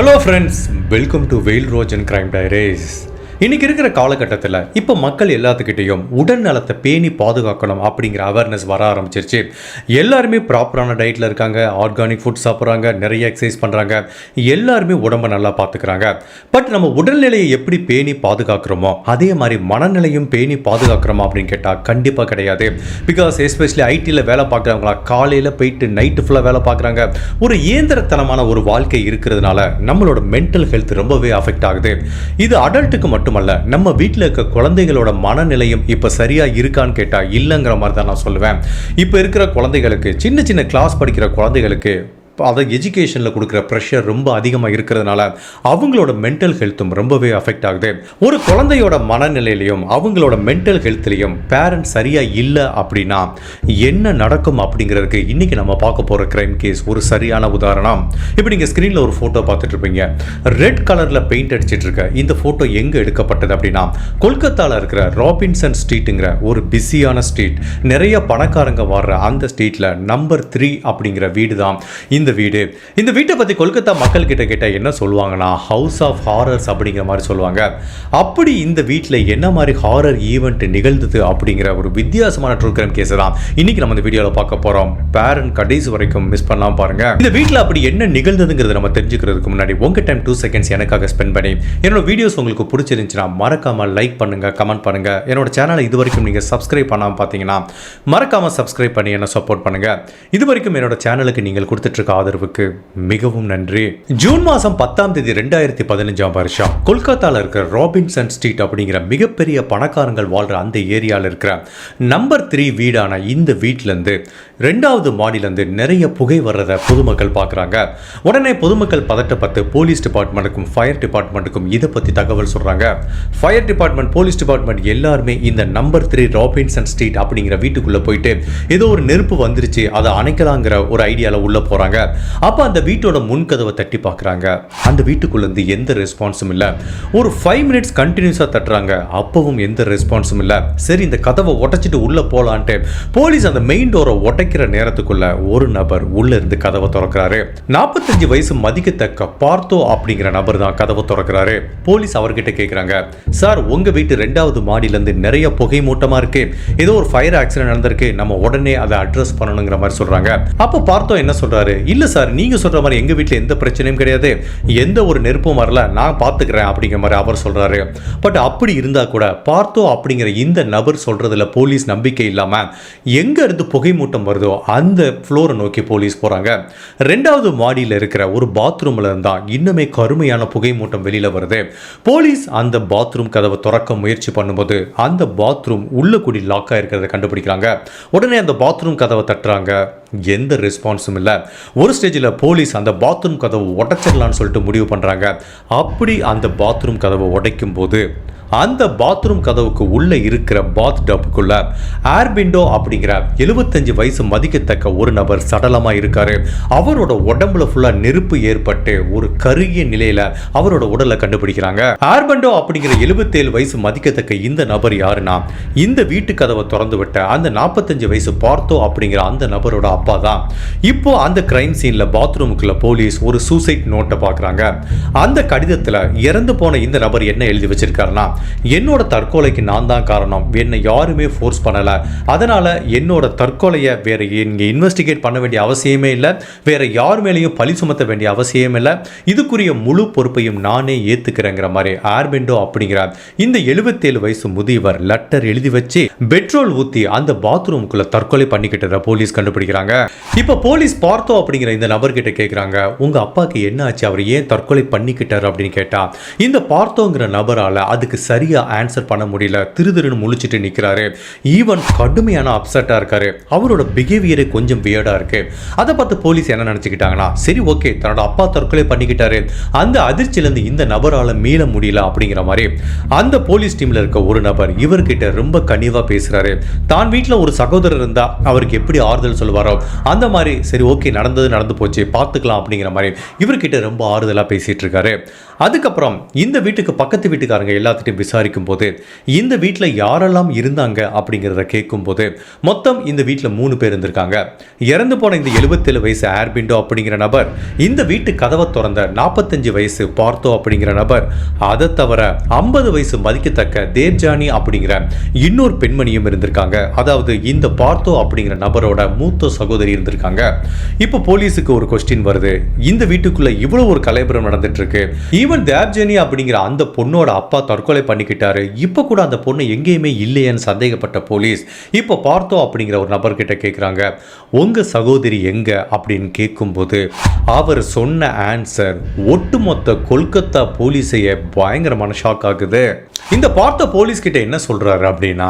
Hello friends, welcome to வெயில் ரோஜ் and crime diaries. இன்னைக்கு இருக்கிற காலகட்டத்தில் இப்போ மக்கள் எல்லாத்துக்கிட்டையும் உடல் நலத்தை பேணி பாதுகாக்கணும் அப்படிங்கிற அவேர்னஸ் வர ஆரம்பிச்சிருச்சு. எல்லாருமே ப்ராப்பரான டயட்டில் இருக்காங்க, ஆர்கானிக் ஃபுட் சாப்பிட்றாங்க, நிறைய எக்ஸசைஸ் பண்ணுறாங்க, எல்லாருமே உடம்பை நல்லா பார்த்துக்கிறாங்க. பட் நம்ம உடல்நிலையை எப்படி பேணி பாதுகாக்கிறோமோ அதே மாதிரி மனநிலையும் பேணி பாதுகாக்கிறோமா அப்படின்னு கேட்டால் கண்டிப்பாக கிடையாது. பிகாஸ் எஸ்பெஷலி ஐடியில் வேலை பார்க்குறவங்களா காலையில் போயிட்டு நைட்டு ஃபுல்லாக வேலை பார்க்குறாங்க. ஒரு இயந்திரத்தனமான ஒரு வாழ்க்கை இருக்கிறதுனால நம்மளோட மென்டல் ஹெல்த் ரொம்பவே அஃபெக்ட் ஆகுது. இது அடல்ட்டுக்கு மட்டுமல்ல, நம்ம வீட்டில் இருக்க குழந்தைகளோட மனநிலையும் இப்போ சரியா இருக்கான்னு கேட்டா இல்லைங்கிற மாதிரி தான் நான் சொல்லுவேன். இப்போ இருக்கிற குழந்தைகளுக்கு, சின்ன சின்ன கிளாஸ் படிக்கிற குழந்தைகளுக்கு அதை எஜுகேஷனில் கொடுக்குற ப்ரெஷர் ரொம்ப அதிகமாக இருக்கிறதுனால அவங்களோட மென்டல் ஹெல்த்தும் ரொம்பவே அஃபெக்ட் ஆகுது. ஒரு குழந்தையோட மனநிலையிலையும் அவங்களோட மென்டல் ஹெல்த்லையும் பேரண்ட் சரியாக இல்லை அப்படின்னா என்ன நடக்கும் அப்படிங்கிறதுக்கு இன்றைக்கி நம்ம பார்க்க போகிற க்ரைம் கேஸ் ஒரு சரியான உதாரணம். இப்போ நீங்கள் ஸ்க்ரீனில் ஒரு ஃபோட்டோ பார்த்துட்டு இருப்பீங்க. ரெட் கலரில் பெயிண்ட் அடிச்சிட்டு இருக்க இந்த ஃபோட்டோ எங்கே எடுக்கப்பட்டது அப்படின்னா கொல்கத்தாவில் இருக்கிற ராபின்சன் ஸ்ட்ரீட்டுங்கிற ஒரு பிஸியான ஸ்ட்ரீட், நிறைய பணக்காரங்க வர்ற அந்த ஸ்ட்ரீட்டில் நம்பர் 3 அப்படிங்கிற வீடு தான் இந்த வீட்டை பற்றி கொல்கத்தா மக்கள் கிட்ட கேட்டால் என்ன சொல்லுவாங்கன்னா ஹவுஸ் ஆஃப் ஹாரர்ஸ் அப்படிங்கிற மாதிரி சொல்லுவாங்க. அப்படி இந்த வீட்டில் என்ன மாதிரி ஹாரர் ஈவெண்ட் நிகழ்ந்தது அப்படிங்கிற ஒரு வித்தியாசமான ட்ரூ கிரைம் கேஸ் தான் இன்னைக்கு நம்ம இந்த வீடியோவில் பார்க்க போகிறோம். பேரண்ட் கடைசி வரைக்கும் மிஸ் பண்ணலாம் பாருங்க. இந்த வீட்டில் அப்படி என்ன நிகழ்ந்ததுங்கிறத நம்ம தெரிஞ்சுக்கிறதுக்கு முன்னாடி உங்க டைம் 2 செகண்ட்ஸ் எனக்காக ஸ்பெண்ட் பண்ணி என்னோட வீடியோஸ் உங்களுக்கு பிடிச்சிருந்துச்சுன்னா மறக்காம லைக் பண்ணுங்க, கமெண்ட் பண்ணுங்க. என்னோட சேனலை இது வரைக்கும் நீங்கள் சப்ஸ்கிரைப் பண்ணாமல் பார்த்தீங்கன்னா மறக்காம சப்ஸ்கிரைப் பண்ணி என்ன சப்போர்ட் பண்ணுங்க. இது வரைக்கும் என்னோட சேனலுக்கு நீங்கள் கொடுத்துட்டு இருக்க ஆதரவுக்கு மிகவும் நன்றி. ஜூன் மாதம் 10ஆம் தேதி 2015ஆம் வருஷம் கொல்கத்தாவில் இருக்கிற ராபின்சன் ஸ்ட்ரீட் அப்படிங்கிற மிகப்பெரிய பணக்காரங்கள் வாழ்ற அந்த ஏரியாவில் இருக்கிற நம்பர் 3 வீடான இந்த வீட்டிலேருந்து 2வது மாடியிலேருந்து நிறைய புகை வர்றதை பொதுமக்கள் பார்க்குறாங்க. உடனே பொதுமக்கள் பதட்டப்பட்டு போலீஸ் டிபார்ட்மெண்ட்டுக்கும் ஃபயர் டிபார்ட்மெண்ட்டுக்கும் இதை பற்றி தகவல் சொல்கிறாங்க. ஃபயர் டிபார்ட்மெண்ட், போலீஸ் டிபார்ட்மெண்ட் எல்லாருமே இந்த நம்பர் 3 ராபின்சன் ஸ்ட்ரீட் அப்படிங்கிற வீட்டுக்குள்ளே போயிட்டு ஏதோ ஒரு நெருப்பு வந்துருச்சு, அதை அணைக்கலாங்கிற ஒரு ஐடியாவில் உள்ளே போகிறாங்க. அப்போ அந்த வீட்டோட முன்கதவை தட்டி பார்க்குறாங்க. அந்த வீட்டுக்குள்ளேருந்து எந்த ரெஸ்பான்ஸும் இல்லை. ஒரு 5 மினிட்ஸ் கண்டினியூஸாக தட்டுறாங்க, அப்பவும் எந்த ரெஸ்பான்ஸும் இல்லை. சரி, இந்த கதவை உடைச்சிட்டு உள்ளே போகலான்ட்டு போலீஸ் அந்த மெயின் டோரை உடைக்கிற நேரத்துக்குள்ள ஒரு நபர் உள்ள இருந்து கதவை திறக்கிறாரு. 45 வயசு மதிக்கத்தக்க பார்த்தோ அப்படிங்கிற நபர் தான் கதவை திறக்கிறாரு. போலீஸ் அவர்கிட்ட கேட்குறாங்க, சார் உங்க வீட்டு 2வது மாடியிலேருந்து நிறைய புகை மூட்டமாக இருக்கு, ஏதோ ஒரு ஃபயர் ஆக்சிடென்ட் நடந்திருக்கு, நம்ம உடனே அதை அட்ரஸ் பண்ணணுங்கிற மாதிரி சொல்றாங்க. அப்போ பார்த்தோ என்ன சொல்றாரு, இல்ல சார் நீங்க சொல்ற மாதிரி எங்க வீட்டில் எந்த பிரச்சனையும் கிடையாது, எந்த ஒரு நெருப்பும் வரல, நான் பார்த்துக்கிறேன் அப்படிங்கிற மாதிரி அவர் சொல்றாரு. பட் அப்படி இருந்தா கூட பார்த்தோ அப்படிங்கிற இந்த நபர் சொல்றதுல போலீஸ் நம்பிக்கை இல்லாம எங்க இருந்து புகை மூட்டம் வருதோ அந்த ஃப்ளோரை நோக்கி போலீஸ் போறாங்க. 2வது மாடியில் இருக்கிற ஒரு பாத்ரூம்ல இருந்தா இன்னுமே கருமையான புகை மூட்டம் வெளியில வருது. போலீஸ் அந்த பாத்ரூம் கதவை திறக்க முயற்சி பண்ணும்போது அந்த பாத்ரூம் உள்ள கூடி லாக் ஆயிருக்கிறத கண்டுபிடிக்கிறாங்க. உடனே அந்த பாத்ரூம் கதவை தட்டுறாங்க, எந்த ரெஸ்பான்ஸும் இல்லை. ஒரு ஸ்டேஜில் போலீஸ் அந்த பாத்ரூம் கதவை உடைச்சிடலான்னு சொல்லிட்டு முடிவு பண்ணுறாங்க. அப்படி அந்த பாத்ரூம் கதவை உடைக்கும் போது அந்த பாத்ரூம் கதவுக்கு உள்ள இருக்கிற பாத் டப்புக்குள்ள ஏர்பிண்டோ அப்படிங்கிற 75 வயசு மதிக்கத்தக்க ஒரு நபர் சடலமா இருக்காரு. அவரோட உடம்புல ஃபுல்லா நெருப்பு ஏற்பட்டு ஒரு கருகிய நிலையில அவரோட உடலை கண்டுபிடிக்கிறாங்க. ஏர்பிண்டோ அப்படிங்கிற 77 வயசு மதிக்கத்தக்க இந்த நபர் யாருன்னா இந்த வீட்டு கதவை திறந்து விட்ட அந்த 45 வயசு பார்த்தோ அப்படிங்கிற அந்த நபரோட அப்பா தான். இப்போ அந்த கிரைம் சீன்ல பாத்ரூமுக்குள்ள போலீஸ் ஒரு சூசைட் நோட்டை பார்க்குறாங்க. அந்த கடிதத்துல இறந்து போன இந்த நபர் என்ன எழுதி வச்சிருக்காருன்னா, என்னோட தற்கொலைக்கு நான் தான் காரணம், என்னை யாருமே ஃபோர்ஸ் பண்ணல, அதனால என்னோட தற்கொலையை வேற இங்கே இன்வெஸ்டிகேட் பண்ண வேண்டிய அவசியமே இல்லை, வேற யார் மேலேயும் பழி சுமத்த வேண்டிய அவசியம் இல்லை, இதுக்குரிய முழு பொறுப்பையும் நானே ஏத்துக்கிறேங்கிற மாதிரி ஏர்பிண்டோ அப்படிங்கிற இந்த 77 வயசு முதியவர் லெட்டர் எழுதி வச்சு பெட்ரோல் ஊத்தி அந்த பாத்ரூமுக்குள்ள தற்கொலை பண்ணிக்கிட்டத போலீஸ் கண்டுபிடிக்கிறாங்க. இப்ப போலீஸ் பார்த்தோ அப்படிங்கிற இந்த நபர்கிட்ட கேட்கிறாங்க, உங்க அப்பாக்கு என்ன ஆச்சு, அவர் ஏன் தற்கொலை பண்ணிக்கிட்டாரு அப்படின்னு கேட்டா இந்த பார்த்தோங்கிற நபரால அதுக்கு சரியா ஆன்சர் பண்ண முடியல, திருதிருன்னு முழிச்சிட்டு நிற்கிறாரு. ஈவன் கடுமையான அப்செட்டாக இருக்காரு. அவரோட பிஹேவியரே கொஞ்சம் வியர்டாக இருக்கு. அதை பார்த்து போலீஸ் என்ன நினச்சிக்கிட்டாங்கன்னா, சரி ஓகே தன்னோட அப்பா தற்கொலை பண்ணிக்கிட்டாரு, அந்த அதிர்ச்சியிலேருந்து இந்த நபரால் மீள முடியல அப்படிங்கிற மாதிரி அந்த போலீஸ் டீமில் இருக்க ஒரு நபர் இவர்கிட்ட ரொம்ப கனிவாக பேசுகிறாரு. தான் வீட்டில் ஒரு சகோதரர் இருந்தால் அவருக்கு எப்படி ஆறுதல் சொல்லுவாரோ அந்த மாதிரி, சரி ஓகே நடந்து போச்சு பார்த்துக்கலாம் அப்படிங்கிற மாதிரி இவர்கிட்ட ரொம்ப ஆறுதலாக பேசிகிட்டு இருக்காரு. அதுக்கப்புறம் இந்த வீட்டுக்கு பக்கத்து வீட்டுக்காரங்க எல்லாத்திட்டையும் விசாரிக்கும் போது இந்த வீட்டில் யாரெல்லாம் இருந்தாங்க அப்படிங்கிறத கேட்கும்போது மொத்தம் இந்த வீட்டில் 3 பேர் இருந்திருக்காங்க. இறந்து போன இந்த 77 வயசு ஏர்பிண்டோ அப்படிங்கிற நபர், இந்த வீட்டு கதவை திறந்த 45 வயசு பார்த்தோ அப்படிங்கிற நபர், அதை தவிர 50 வயசு மதிக்கத்தக்க தேவ்ஜானி அப்படிங்கிற இன்னொரு பெண்மணியும் இருந்திருக்காங்க. அதாவது இந்த பார்த்தோ அப்படிங்கிற நபரோட மூத்த சகோதரி இருந்திருக்காங்க. இப்போ போலீஸுக்கு ஒரு கொஸ்டின் வருது, இந்த வீட்டுக்குள்ள இவ்வளவு ஒரு கலைபுரம் நடந்துட்டு இருக்கு, ஈவன் தேவ்ஜானி அப்படிங்கிற அந்த பொண்ணோட அப்பா தற்கொலை பண்ணிக்கிட்டாரு, இப்ப கூட அந்த பொண்ணு எங்கேயுமே இல்லையேன்னு சந்தேகப்பட்ட போலீஸ் இப்போ பார்த்தோ அப்படிங்கிற ஒரு நபர்கிட்ட கேட்குறாங்க, உங்க சகோதரி எங்க அப்படின்னு கேட்கும்போது அவர் சொன்ன ஆன்சர் ஒட்டுமொத்த கொல்கத்தா போலீஸையே பயங்கரமான ஷாக் ஆகுது. இந்த பார்த்த போலீஸ் கிட்ட என்ன சொல்றாரு அப்படின்னா,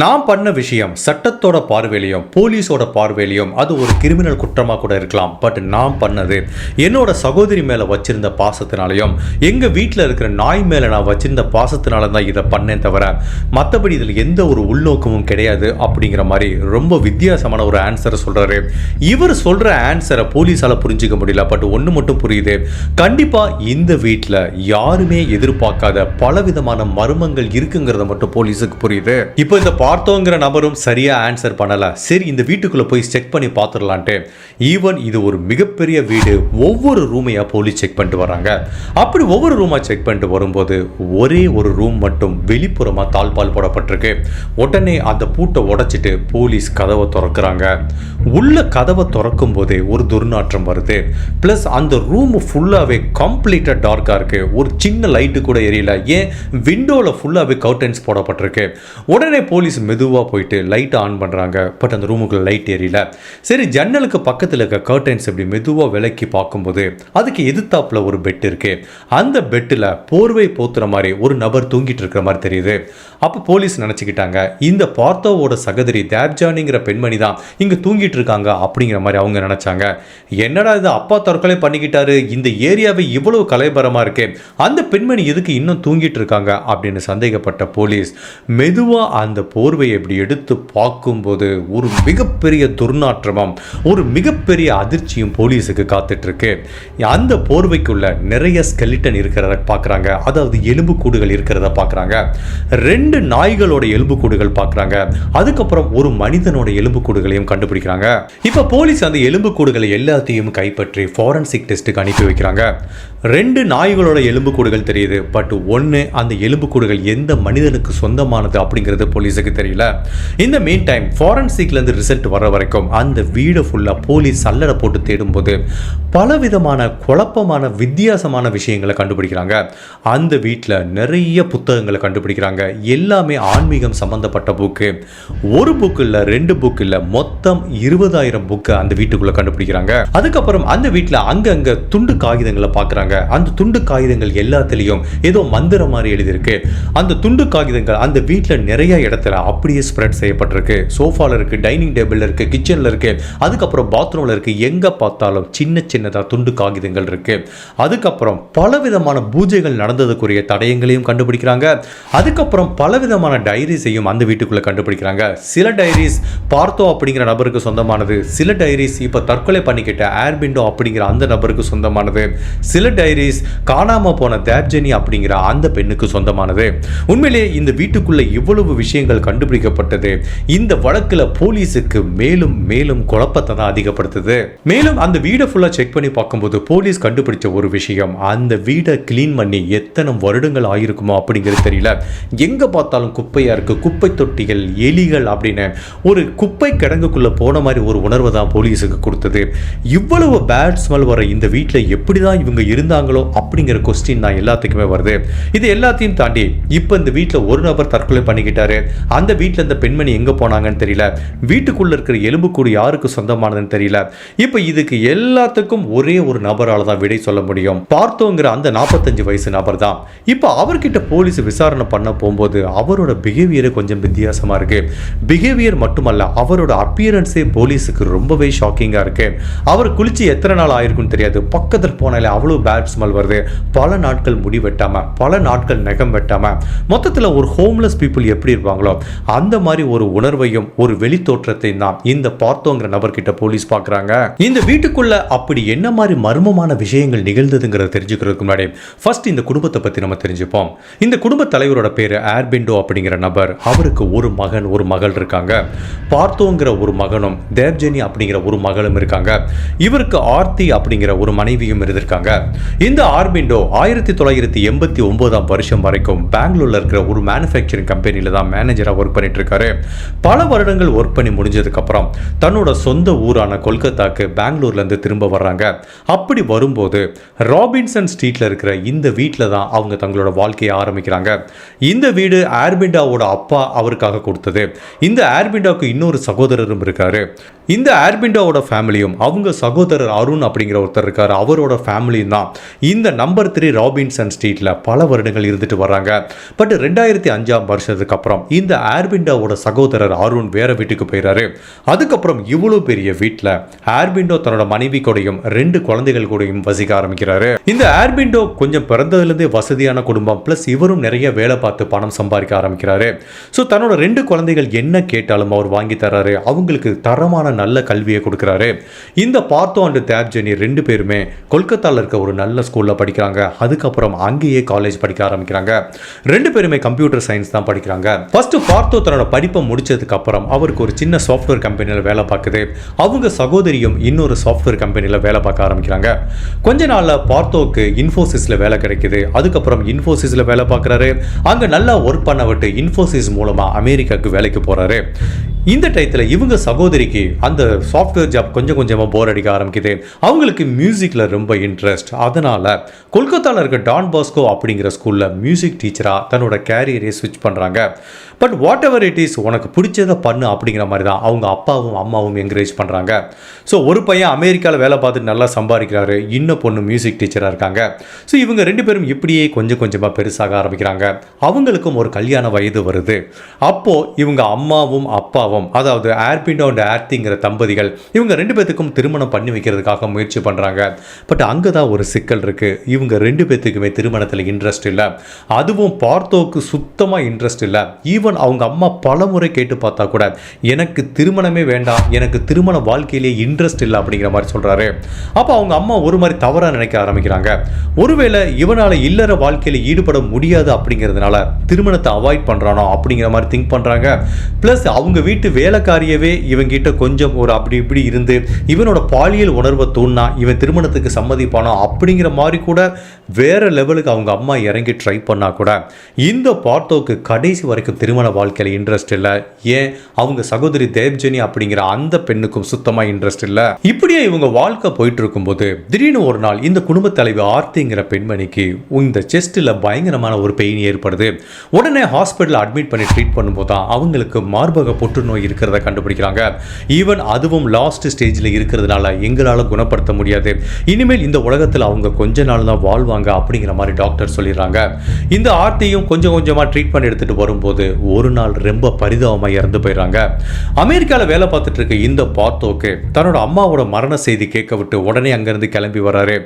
நான் பண்ண விஷயம் சட்டத்தோட பார்வையிலையும் போலீஸோட பார்வையிலையும் அது ஒரு கிரிமினல் குற்றமா கூட இருக்கலாம், பட் நான் பண்ணது என்னோட சகோதரி மேல வச்சிருந்த பாசத்தினாலையும் எங்க வீட்டில் இருக்கிற நாய் மேல நான் வச்சிருந்த பாசத்தினால தான் இதை பண்ணேன் தவிர மற்றபடி இதில் எந்த ஒரு உள்நோக்கமும் கிடையாது அப்படிங்கிற மாதிரி ரொம்ப வித்தியாசமான ஒரு ஆன்சரை சொல்றாரு. இவர் சொல்ற ஆன்சரை போலீஸால புரிஞ்சுக்க முடியல, பட் ஒன்று மட்டும் புரியுது, கண்டிப்பா இந்த வீட்டில் யாருமே எதிர்பார்க்காத பலவிதமான மர்மங்கள் இருக்குங்கிறத மட்டும் போலீஸுக்கு புரியுது. இப்போ இந்த பார்த்தோங்கிற நபரும் சரியா ஆன்சர் பண்ணல. சரி, இந்த வீட்டுக்குள்ள போய் செக் பண்ணி பார்த்துடலான்ட்டு ஈவன் இது ஒரு மிகப்பெரிய வீடு, ஒவ்வொரு ரூமையா போலீஸ் செக் பண்ணிட்டு வராங்க. அப்படி ஒவ்வொரு ரூமா செக் பண்ணிட்டு வரும்போது ஒரே ஒரு ரூம் மட்டும் வெளிப்புறமா தாழ்பால் போடப்பட்டிருக்கு. உடனே அந்த பூட்டை உடைச்சிட்டு போலீஸ் கதவை திறக்கிறாங்க. உள்ள கதவை திறக்கும் போதே ஒரு துர்நாற்றம் வருது. பிளஸ் அந்த ரூம் ஃபுல்லாவே கம்ப்ளீட்டா டார்க்கா இருக்கு, ஒரு சின்ன லைட்டு கூட எரியல, ஏன் விண்டோல ஃபுல்லாவே கர்டன்ஸ் போடப்பட்டிருக்கு. உடனே போலீஸ் மெதுவா போயிட்டு லைட் ஆன் பண்றாங்க, பட் அந்த ரூமுக்குள்ள லைட் எரியல. சரி, ஜன்னலுக்கு பக்கத்தில் இருக்க கர்டன்ஸ் இப்படி மெதுவா விலக்கி பார்க்கும்போது அதுக்கு எதிர்த்தாப்புல ஒரு பெட் இருக்கு. அந்த பெட்டில் போர்வை போத்துற மாதிரி ஒரு நபர் தூங்கிட்டு இருக்கிற மாதிரி தெரியுது. அப்ப போலீஸ் நினைச்சுக்கிட்டாங்க, இந்த பார்த்தோவோட சகோதரி தேவ்ஜானிங்கிற பெண்மணி தான் இங்க தூங்கிட்டு இருக்காங்க அப்படிங்கிற மாதிரி அவங்க நினைச்சாங்க. என்னடா இது, அப்பா தற்கொலை பண்ணிக்கிட்டாரு, இந்த ஏரியாவை இவ்வளவு கலைபரமா இருக்கு, அந்த பெண்மணி எதுக்கு இன்னும் தூங்கிட்டு இருக்காங்க அப்படின்னு சந்தேகப்பட்ட போலீஸ் மெதுவா அந்த போர்வையை இப்படி எடுத்து பார்க்கும்போது ஒரு மிகப்பெரிய துர்நாற்றமும் ஒரு மிகப்பெரிய அதிர்ச்சியும் போலீஸுக்கு காத்துட்டு இருக்கு. அந்த போர்வைக்குள்ள நிறைய ஸ்கெலிட்டன் இருக்கிறத பார்க்குறாங்க, அதாவது எலும்பு கூடுகள் இருக்கிறத பார்க்குறாங்க. 2 நாய்களோட எலும்பு கூடுகள் பார்க்குறாங்க. அதுக்கப்புறம் ஒரு மனிதனோட எலும்பு கூடுகளையும் கண்டுபிடிக்கிறாங்க. இப்போ போலீஸ் அந்த எலும்பு கூடுகளை எல்லாத்தையும் கைப்பற்றி ஃபாரன்சிக் டெஸ்ட்டுக்கு அனுப்பி வைக்கிறாங்க. 2 நாய்களோட எலும்பு கூடுகள் தெரியுது, பட் ஒன்று அந்த எலும்பு கூடுகள் எந்த மனிதனுக்கு சொந்தமானது அப்படிங்கிறது போலீஸுக்கு தெரியல. இந்த மீன் டைம் ஃபாரன்சிக்லேருந்து ரிசல்ட் வர வரைக்கும் அந்த வீடு ஃபுல்லாக போலீஸ் சல்லடை போட்டு தேடும்போது பலவிதமான குழப்பமான வித்தியாசமான விஷயங்களை கண்டுபிடிக்கிறாங்க. அந்த வீட்டில் நிறைய புத்தகங்களை கண்டுபிடிக்கிறாங்க, எல்லாமே ஆன்மீகம் சம்பந்தப்பட்ட புக்கு. ஒரு புக் இல்லை, 2 புக் இல்லை, மொத்தம் 20,000 புக்கு அந்த வீட்டுக்குள்ள கண்டுபிடிக்கிறாங்க. அதுக்கப்புறம் அந்த வீட்டில் அங்கங்க துண்டு காகிதங்களை பார்க்குறாங்க. அந்த துண்டு காகிதங்கள் எல்லாத்துலேயும் ஏதோ மந்திரம் மாதிரி எழுதியிருக்கு. அந்த துண்டு காகிதங்கள் அந்த வீட்டில் நிறைய இடத்துல அப்படியே ஸ்ப்ரெட் செய்யப்பட்டிருக்கு. சோஃபால இருக்கு, டைனிங் டேபிள்ல இருக்கு, கிச்சன்ல இருக்கு, அதுக்கப்புறம் பாத்ரூம்ல இருக்கு, எங்க பார்த்தாலும் சின்ன சின்னதா துண்டு காகிதங்கள் இருக்கு. அதுக்கப்புறம் பலவிதமான பூஜைகள் நடந்ததுக்குரிய தடயங்களையும் கண்டுபிடிக்கிறாங்க. அதுக்கப்புறம் பலவிதமான டைரிஸையும் அந்த வீட்டுக்குள்ள கண்டுபிடிக்கிறாங்க. சில டைரிஸ் பார்த்தோ அப்படிங்கிற நபருக்கு சொந்தமானது, சில டைரிஸ் இப்ப தற்கொலை பண்ணிக்கிட்ட ஏர்பிண்டோ அப்படிங்கிற அந்த நபருக்கு சொந்தமானது, சில டைரிஸ் காணாம போன தேவ்ஜானி அப்படிங்கிற அந்த பெண்ணுக்கு சொந்தமானது. உண்மையிலே இந்த வீட்டுக்குள்ள இவ்வளவு விஷயங்கள் கண்டுபிடிக்கப்பட்டது இந்த வழக்குல போலீஸுக்கு மேலும் மேலும் குழப்பத்தை தான் அதிகப்படுத்துது. மேலும் அந்த வீடை ஃபுல்லா செக் பண்ணி பார்க்கும்போது போலீஸ் கண்டுபிடிச்ச ஒரு விஷயம், அந்த வீடை கிளீன் பண்ணி எத்தனை வருடங்கள் ஆயிருக்குமோ அப்படிங்கிறது தெரியல. எங்க பார்த்தாலும் குப்பையா இருக்கு, குப்பை தொட்டிகள், எலிகள் அப்படின்னு ஒரு குப்பை கிடங்குக்குள்ள போன மாதிரி ஒரு உணர்வை தான் போலீஸுக்கு கொடுத்தது. இவ்வளவு பேட் ஸ்மெல் வர இந்த வீட்டில் எப்படிதான் இவங்க இருந்தாங்களோ அப்படிங்கிற கொஸ்டின் தான் எல்லாத்துக்குமே வருது. இது எல்லாத்தையும் தாண்டி இப்போ இந்த வீட்டில் ஒரு நபர் தற்கொலை பண்ணிக்கிட்டாரு, அந்த வீட்டில் இந்த பெண்மணி எங்க போனாங்கன்னு தெரியல, வீட்டுக்குள்ள இருக்கிற எலும்புக்கூடு யாருக்கு சொந்தமானதுன்னு தெரியல. இப்போ இதுக்கு எல்லாத்துக்கும் ஒரே ஒரு நபரால தான் விடை சொல்ல முடியும், பார்த்தோங்கிற அந்த 45 வயசு நபர் தான். இப்போ அவர்கிட்ட போலீஸ் விசாரணை பண்ண போகும்போது அவரோட பிஹேவியர் கொஞ்சம் வித்தியாசமா இருக்கு. பிஹேவியர் மட்டுமல்ல, அவரோட அப்பியரன்ஸே போலீஸுக்கு ரொம்பவே ஷாக்கிங்கா இருக்கு. அவர் குளிச்சு எத்தனை நாள் ஆயிருக்குன்னு தெரியாது, பக்கத்தில் போனாலே அவ்வளவு பேட் ஸ்மெல் வருது, பல நாட்கள் முடி வெட்டாம, பல நாட்கள் நகம் வெட்டாம, மொத்தத்தில் ஒரு ஹோம்லெஸ் பீப்புள் எப்படி இருப்பாங்களோ அந்த மாதிரி ஒரு உணர்வையும் ஒரு வெளி தோற்றத்தை தான் இந்த பார்த்தோங்கிற நபர்கிட்ட போலீஸ் பார்க்குறாங்க. இந்த வீட்டுக்குள்ள அப்படி என்ன மாதிரி மர்மமான விஷயங்கள் நிகழ்ந்ததுங்கிறத தெரிஞ்சுக்கிறதுக்கு முன்னாடி ஃபர்ஸ்ட் இந்த குடும்பத்தை பற்றி நம்ம தெரிஞ்சுப்போம். இந்த குடும்ப தலைவரோட பேர் ஆர்பிண்டோ அப்படிங்கிற நபர். அவருக்கு ஒரு மகன் ஒரு மகள் இருக்காங்க. பார்த்தோங்கிற ஒரு மகனும் தேவ்ஜெனி அப்படிங்கிற ஒரு மகளும் இருக்காங்க. இவருக்கு ஆர்த்தி அப்படிங்கிற ஒரு மனைவியும் இருந்திருக்காங்க. இந்த ஆர்பிண்டோ 1989 வருஷம் வரைக்கும் பெங்களூர்ல இருக்கிற ஒரு மேனுஃபேக்சரிங் கம்பெனியில தான் மேனேஜரா ஒர்க் பண்ணிட்டு இருக்காரு. பல வருடங்கள் ஒர்க் பண்ணி முடிஞ்சதுக்கு அப்புறம் தன்னோட சொந்த ஊரான கொல்கத்தாக்கு பெங்களூர்ல இருந்து திரும்ப வர்றாங்க. அப்படி வரும்போது ராபின்சன் ஸ்ட்ரீட்ல இருக்கிற இந்த வீட்டில் தான் அவங்க தங்களோட வாழ்க்கையை ஆரம்பிக்கிறாங்க. இந்த வீடு ஆர்பிண்டாவோட அப்பா அவருக்காக கொடுத்தது. இந்த ஆர்பிண்டாவுக்கு இன்னொரு சகோதரரும் இருக்காரு. இந்த ஆர்பிண்டாவோட ஃபேமிலியும் அவங்க சகோதரர் அருண் அப்படிங்கிற ஒருத்தர் இருக்காரு, அவரோட ஃபேமிலியும் தான் இந்த நம்பர் 3 ராபின்சன் ஸ்ட்ரீட்ல பல வருடங்கள் இருந்துட்டு வர்றாங்க. பட் 2005 வருஷத்துக்கு அப்புறம் இந்த ஆர்பிண்டாவோட சகோதரர் அருண் வேற வீட்டுக்கு போயிறாரு. அதுக்கப்புறம் இவ்வளவு பெரிய வீட்டில் ஆர்பிண்டோ தன்னோட மனைவி கூடயும் 2 குழந்தைகள் கூடயும் வசிக்க ஆரம்பிக்கிறாரு. இந்த ஆர்பிண்டோ கொஞ்சம் பிறந்ததுலேருந்தே வசதியான குடும்பம், பிளஸ் இவரும் நிறைய வேலை பார்த்து பணம் சம்பாதிக்க ஆரம்பிக்கிறாரு. ஸோ தன்னோட 2 குழந்தைகள் என்ன கேட்டாலும் அவர் வாங்கி தர்றாரு. அவங்களுக்கு தரமான நல்ல கல்வியை கொடுக்குறாரு. இந்த பார்த்தோ அண்ட் தேவ்ஜெனி 2 பேருமே கொல்கத்தாவில் இருக்க ஒரு நல்ல ஸ்கூலில் படிக்கிறாங்க. அதுக்கப்புறம் அங்கேயே காலேஜ் படிக்க ஆரம்பிக்கிறாங்க. 2 பேருமே கம்ப்யூட்டர் சயின்ஸ் தான் படிக்கிறாங்க. ஃபர்ஸ்ட் பார்த்தோ தன்னோட படிப்பை முடிச்சதுக்கு அப்புறம் அவருக்கு ஒரு சின்ன சாஃப்ட்வேர் கம்பெனியில் வேலை பார்க்குது. அவங்க சகோதரியும் இன்னொரு சாஃப்ட்வேர் கம்பெனியில் வேலை பார்க்க ஆரம்பிக்கிறாங்க. கொஞ்ச நாள்ல பார்த்தோக்கு இன்ஃபோசிஸ்ல வேலை கிடைக்குது. அதுக்கப்புறம் இன்ஃபோசிஸ்ல வேலை பார்க்குறாரு. அங்க நல்லா ஒர்க் பண்ண விட்டு இன்ஃபோசிஸ் மூலமா அமெரிக்காவுக்கு வேலைக்கு போறாரு. இந்த டயத்தில் இவங்க சகோதரிக்கு அந்த சாஃப்ட்வேர் ஜாப் கொஞ்சம் கொஞ்சமாக போர் அடிக்க ஆரம்பிக்குது. அவங்களுக்கு மியூசிக்கில் ரொம்ப இன்ட்ரெஸ்ட். அதனால் கொல்கத்தாவில் இருக்க டான் பாஸ்கோ அப்படிங்கிற ஸ்கூலில் மியூசிக் டீச்சராக தன்னோட கேரியரை ஸ்விட்ச் பண்ணுறாங்க. But what ever it is, உனக்கு பிடிச்சதை பண்ணு அப்படிங்கிற மாதிரி தான் அவங்க அப்பாவும் அம்மாவும் என்கரேஜ் பண்ணுறாங்க. ஸோ ஒரு பையன் அமெரிக்காவில் வேலை பார்த்துட்டு நல்லா சம்பாதிக்கிறாரு, இன்னும் பொண்ணு மியூசிக் டீச்சராக இருக்காங்க. ஸோ இவங்க 2 பேரும் இப்படியே கொஞ்சம் கொஞ்சமாக பெருசாக ஆரம்பிக்கிறாங்க. அவங்களுக்கும் ஒரு கல்யாண வயது வருது. அப்போது இவங்க அம்மாவும் அப்பாவும், அதாவது ஆர்பிண்டோ அண்ட் ஆர்த்திங்கிற தம்பதிகள், இவங்க 2 பேத்துக்கும் திருமணம் பண்ணி வைக்கிறதுக்காக முயற்சி பண்ணுறாங்க. பட் அங்கே தான் ஒரு சிக்கல் இருக்குது. இவங்க 2 பேத்துக்குமே திருமணத்தில் இன்ட்ரெஸ்ட் இல்லை. அதுவும் பார்த்தோக்கு சுத்தமாக இன்ட்ரெஸ்ட் இல்லை. ஈவன் அவங்க அம்மா பல முறை கேட்டு பார்த்தா கூட எனக்கு திருமணமே வேண்டாம், எனக்கு திருமண வாழ்க்கையிலே இன்ட்ரெஸ்ட் இல்லை அப்படிங்கிற மாதிரி சொல்கிறாரு. அப்போ அவங்க அம்மா ஒரு மாதிரி தவறாக நினைக்க ஆரம்பிக்கிறாங்க. ஒருவேளை இவனால் இல்லற வாழ்க்கையில் ஈடுபட முடியாது அப்படிங்கிறதுனால திருமணத்தை அவாய்ட் பண்ணுறானோ அப்படிங்கிற மாதிரி திங்க் பண்ணுறாங்க. ப்ளஸ் அவங்க வீட்டு வேலைக்காரியவே இவங்கிட்ட கொஞ்சம் ஒரு அப்படி இப்படி இருந்து இவனோட பாலியல் உணர்வை தூண்டினா இவன் திருமணத்துக்கு சம்மதிப்பானோ அப்படிங்கிற மாதிரி கூட வேற லெவலுக்கு அவங்க அம்மா இறங்கி ட்ரை பண்ணா கூட இந்த பார்த்தோக்கு கடைசி வரைக்கும் திருமண வாழ்க்கையில் இன்ட்ரெஸ்ட் இல்லை. ஏன், அவங்க சகோதரி தேவ்ஜெனி அப்படிங்கிற அந்த பெண்ணுக்கும் சுத்தமாக இன்ட்ரெஸ்ட் இல்லை. இப்படியே இவங்க வாழ்க்கை போயிட்டு இருக்கும்போது திடீர்னு ஒரு நாள் இந்த குடும்ப தலைவி ஆர்த்திங்கிற பெண்மணிக்கு இந்த செஸ்ட்டில் பயங்கரமான ஒரு பெயின் ஏற்படுது. உடனே ஹாஸ்பிட்டலில் அட்மிட் பண்ணி ட்ரீட் பண்ணும்போது தான் அவங்களுக்கு மார்பக புற்றுநோய் இருக்கிறத கண்டுபிடிக்கிறாங்க. ஈவன் அதுவும் லாஸ்ட் ஸ்டேஜில் இருக்கிறதுனால எங்களால் குணப்படுத்த முடியாது, இனிமேல் இந்த உலகத்தில் அவங்க கொஞ்ச நாள் தான் வாழ்வாங்க அப்படிங்கிற மாதிரி டாக்டர் சொல்லிடுறாங்க. இந்த ஆர்த்தியும் கொஞ்சம் கொஞ்சமாக ட்ரீட்மெண்ட் எடுத்துகிட்டு வரும்போது ஒரு நாள் ரொம்ப பரிதாபமாக இறந்து போயிடுறாங்க. அமெரிக்காவில் வேலை பார்த்துட்டு இருக்க இந்த பார்த்தோக்கு தன்னோட அம்மாவோட மரண செய்தி கேட்க விட்டு உடனே அங்கேருந்து கிளம்பி வராரு.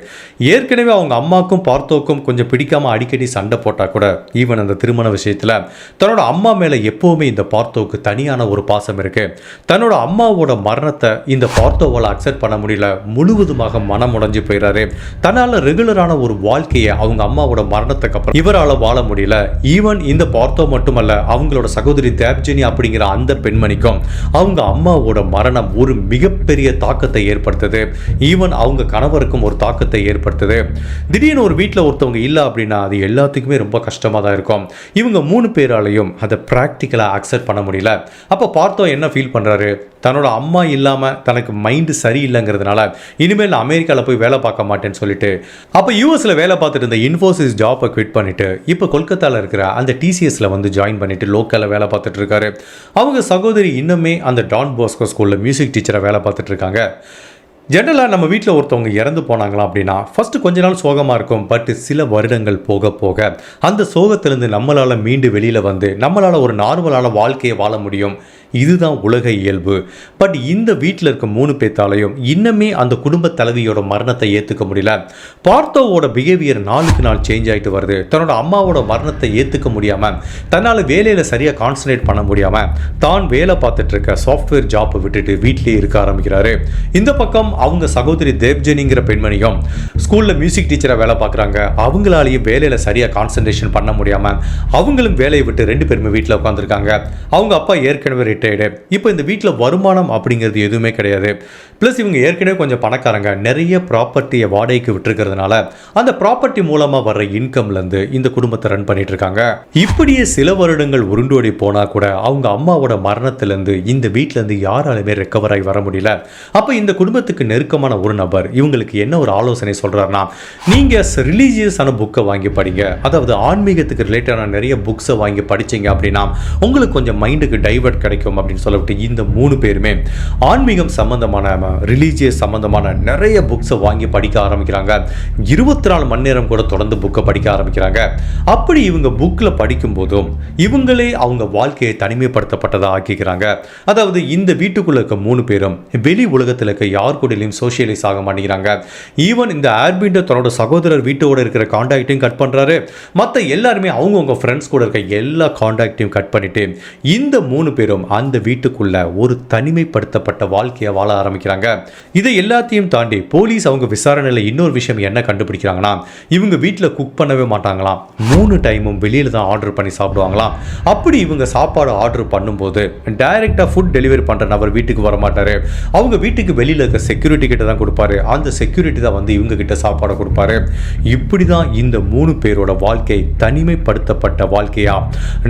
ஏற்கனவே அவங்க அம்மாக்கும் பார்த்தோக்கும் கொஞ்சம் பிடிக்காம அடிக்கடி சண்டை போட்டால் கூட ஈவன் அந்த திருமண விஷயத்தில் தன்னோட அம்மா மேலே எப்போவுமே இந்த பார்த்தோக்கு தனியான ஒரு பாசம் இருக்கு. தன்னோட அம்மாவோட மரணத்தை இந்த பார்த்தோவால் அக்செப்ட் பண்ண முடியல, முழுவதுமாக மனம் உடைஞ்சு போயிடாரு. தன்னால் ரெகுலரான ஒரு வாழ்க்கையை அவங்க அம்மாவோட மரணத்துக்கு அப்புறம் இவரால் வாழ முடியல. ஈவன் இந்த பார்த்தோ மட்டுமல்ல, அவங்களோட சகோதரி தேவ்ஜெனி அப்படிங்கிற அந்த பெண்மணிக்கும் அவங்க அம்மாவோட மரணம் ஒரு மிகப்பெரிய தாக்கத்தை ஏற்படுத்துது. ஈவன் அவங்க கணவருக்கும் ஒரு தாக்கத்தை ஏற்படுத்துது. திடீர்னு ஒரு வீட்டில் ஒருத்தவங்க இல்லை அப்படின்னா அது எல்லாத்துக்குமே ரொம்ப கஷ்டமாக தான் இருக்கும். இவங்க 3 பேராலையும் அதை ப்ராக்டிக்கலாக அக்செப்ட் பண்ண முடியல. அப்போ பார்த்தோம் என்ன ஃபீல் பண்ணுறாரு, தன்னோட அம்மா இல்லாமல் தனக்கு மைண்டு சரியில்லைங்கிறதுனால இனிமேல் அமெரிக்காவில் போய் வேலை பார்க்க மாட்டேன்னு சொல்லிட்டு அப்போ யூஎஸில் வேலை பார்த்துட்டு இருந்த இன்ஃபோசிஸ் ஜாப்பை குவிட் பண்ணிட்டு இப்போ கொல்கத்தாவில் இருக்கிற அந்த டிசிஎஸ்ல வந்து ஜாயின் பண்ணிட்டு லோக்கலில் வேலை பார்த்துட்டு இருக்காரு. அவங்க சகோதரி இன்னுமே அந்த டான் பாஸ்கோ ஸ்கூலில் மியூசிக் டீச்சராக வேலை பார்த்துட்டு இருக்காங்க. ஜென்ரலாக நம்ம வீட்டில் ஒருத்தவங்க இறந்து போனாங்களாம் அப்படின்னா ஃபஸ்ட்டு கொஞ்ச நாள் சோகமாக இருக்கும். பட் சில வருடங்கள் போக போக அந்த சோகத்திலேருந்து நம்மளால் மீண்டு வெளியில் வந்து நம்மளால் ஒரு நார்மலான வாழ்க்கையை வாழ முடியும். இதுதான் உலக இயல்பு. பட் இந்த வீட்டில் இருக்க 3 பேத்தாலையும் இன்னமே அந்த குடும்ப தலைவியோட மரணத்தை ஏற்றுக்க முடியல. பார்த்தோவோட பிஹேவியர் நாளுக்கு நாள் சேஞ்ச் ஆகிட்டு வருது. தன்னோட அம்மாவோட மரணத்தை ஏற்றுக்க முடியாமல், தன்னால் வேலையில் சரியாக கான்சன்ட்ரேட் பண்ண முடியாமல் தான் வேலை பார்த்துட்டு இருக்க சாஃப்ட்வேர் ஜாப்பை விட்டுட்டு வீட்டிலேயே இருக்க ஆரம்பிக்கிறாரு. இந்த பக்கம் அவங்க சகோதரி தேவ்ஜனிங்கிற பெண்மணியும் ஸ்கூலில் மியூசிக் டீச்சராக வேலை பார்க்குறாங்க. அவங்களாலேயும் வேலையில் சரியாக கான்சன்ட்ரேஷன் பண்ண முடியாமல் அவங்களும் வேலையை விட்டு 2 பேருமே வீட்டில் உட்காந்துருக்காங்க. அவங்க அப்பா ஏற்கனவே ரிட்டையர்டு. இப்போ இந்த வீட்டில் வருமானம் அப்படிங்கிறது எதுவுமே கிடையாது. ப்ளஸ் இவங்க ஏற்கனவே கொஞ்சம் பணக்காரங்க, நிறைய ப்ராப்பர்ட்டியை வாடகைக்கு விட்டுருக்கிறதுனால அந்த ப்ராப்பர்ட்டி மூலமாக வர்ற இன்கம்லேருந்து இந்த குடும்பத்தை ரன் பண்ணிட்டு இருக்காங்க. இப்படியே சில வருடங்கள் உருண்டோடி போனால் கூட அவங்க அம்மாவோட மரணத்திலேருந்து இந்த வீட்டிலேருந்து யாராலுமே ரெக்கவர் ஆகி வர முடியல. அப்போ இந்த குடும்பத்துக்கு நெருக்கமான ஒரு நபர் இவங்களுக்கு என்ன ஒரு ஆலோசனை சொல்கிறாருன்னா, நீங்கள் ரிலீஜியஸான புக்கை வாங்கி படிங்க, அதாவது ஆன்மீகத்துக்கு ரிலேட்டடான நிறைய புக்ஸை வாங்கி படிச்சிங்க அப்படின்னா உங்களுக்கு கொஞ்சம் மைண்டுக்கு டைவர்ட் கிடைக்கும் அப்படின்னு சொல்லிவிட்டு இந்த 3 பேருமே ஆன்மீகம் சம்பந்தமான ரிலீஜியஸ் சம்பந்தமான நிறைய புக்ஸை வாங்கி படிக்க ஆரம்பிக்கிறாங்க. 24 மணி நேரம் கூட தொடர்ந்து புக்கை படிக்க ஆரம்பிக்கிறாங்க. அப்படி இவங்க புக்கில் படிக்கும் போதும் இவங்களே அவங்க வாழ்க்கையை தனிமைப்படுத்தப்பட்டதாக ஆக்கிக்கிறாங்க. அதாவது இந்த வீட்டுக்குள்ள இருக்க 3 பேரும் வெளி உலகத்தில் இருக்க யார் கூடயும் சோஷியலைஸ் ஆக மாட்டேங்கிறாங்க. ஈவன் இந்த ஆர்பிண்டர் தன்னோட சகோதரர் வீட்டோட இருக்கிற கான்டாக்டையும் கட் பண்றாரு. மற்ற எல்லாருமே அவங்கவுங்க ஃப்ரெண்ட்ஸ் கூட இருக்க எல்லா கான்டாக்டையும் கட் பண்ணிட்டு இந்த 3 பேரும் அந்த வீட்டுக்குள்ள ஒரு தனிமைப்படுத்தப்பட்ட வாழ்க்கையை வாழ ஆரம்பிக்கிறாங்க. இதை எல்லாத்தையும் தாண்டி போலீஸ் அவங்க விசாரணையில் இன்னொரு விஷயம் என்ன கண்டுபிடிக்கிறாங்கன்னா, இவங்க வீட்டில் குக் பண்ணவே மாட்டாங்களாம். 3 டைமும் வெளியில தான் ஆர்டர் பண்ணி சாப்பிடுவாங்களாம். அப்படி இவங்க சாப்பாடு ஆர்டர் பண்ணும்போது டைரக்டா ஃபுட் டெலிவரி பண்ற நபர் வீட்டுக்கு வர மாட்டாரு. அவங்க வீட்டுக்கு வெளியில இருக்க செக்யூரிட்டி கிட்ட தான் கொடுப்பாரு. அந்த செக்யூரிட்டி தான் வந்து இவங்க கிட்ட சாப்பாடு கொடுப்பாரு. இப்படி தான் இந்த 3 பேரோட வாழ்க்கை தனிமைப்படுத்தப்பட்ட வாழ்க்கையா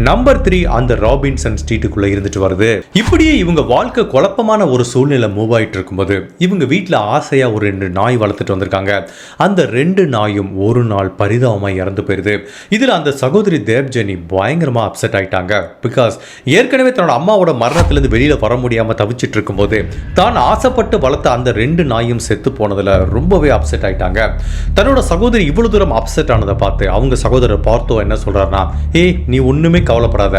நம்பர் 3 அந்த ராபின்சன் ஸ்ட்ரீட்டுக்குள்ள இருந்துட்டு வருது. இப்படியே இவங்க வாழ்க்கை குழப்பமான ஒரு சூழ்நிலை மூவ் ஆயிட்டு இருக்கும்போது இவங்க வீட்டில் ஆசையா ஒரு 2 நாய் வளர்த்துட்டு வந்திருக்காங்க. அந்த 2 நாயும் ஒரு நாள் பரிதாபமா இறந்து போயிருது. இதுல அந்த சகோதரி தேவ்ஜனி பயங்கரமா அப்செட் ஆயிட்டாங்க. பிகாஸ் ஏற்கனவே தன்னோட அம்மாவோட மரணத்திலிருந்து வெளியில வர முடியாம தவிச்சிட்டு இருக்கும்போது தான் ஆசைப்பட்டு வளர்த்த அந்த 2 நாயும் செத்து போனதுல ரொம்பவே அப்செட் ஆயிட்டாங்க. தன்னோட சகோதரி இவ்வளவு தூரம் அப்செட் ஆனதை பார்த்து அவங்க சகோதரர் பார்த்தோ என்ன சொல்றாருன்னா, ஏய் நீ ஒண்ணுமே கவலைப்படாத,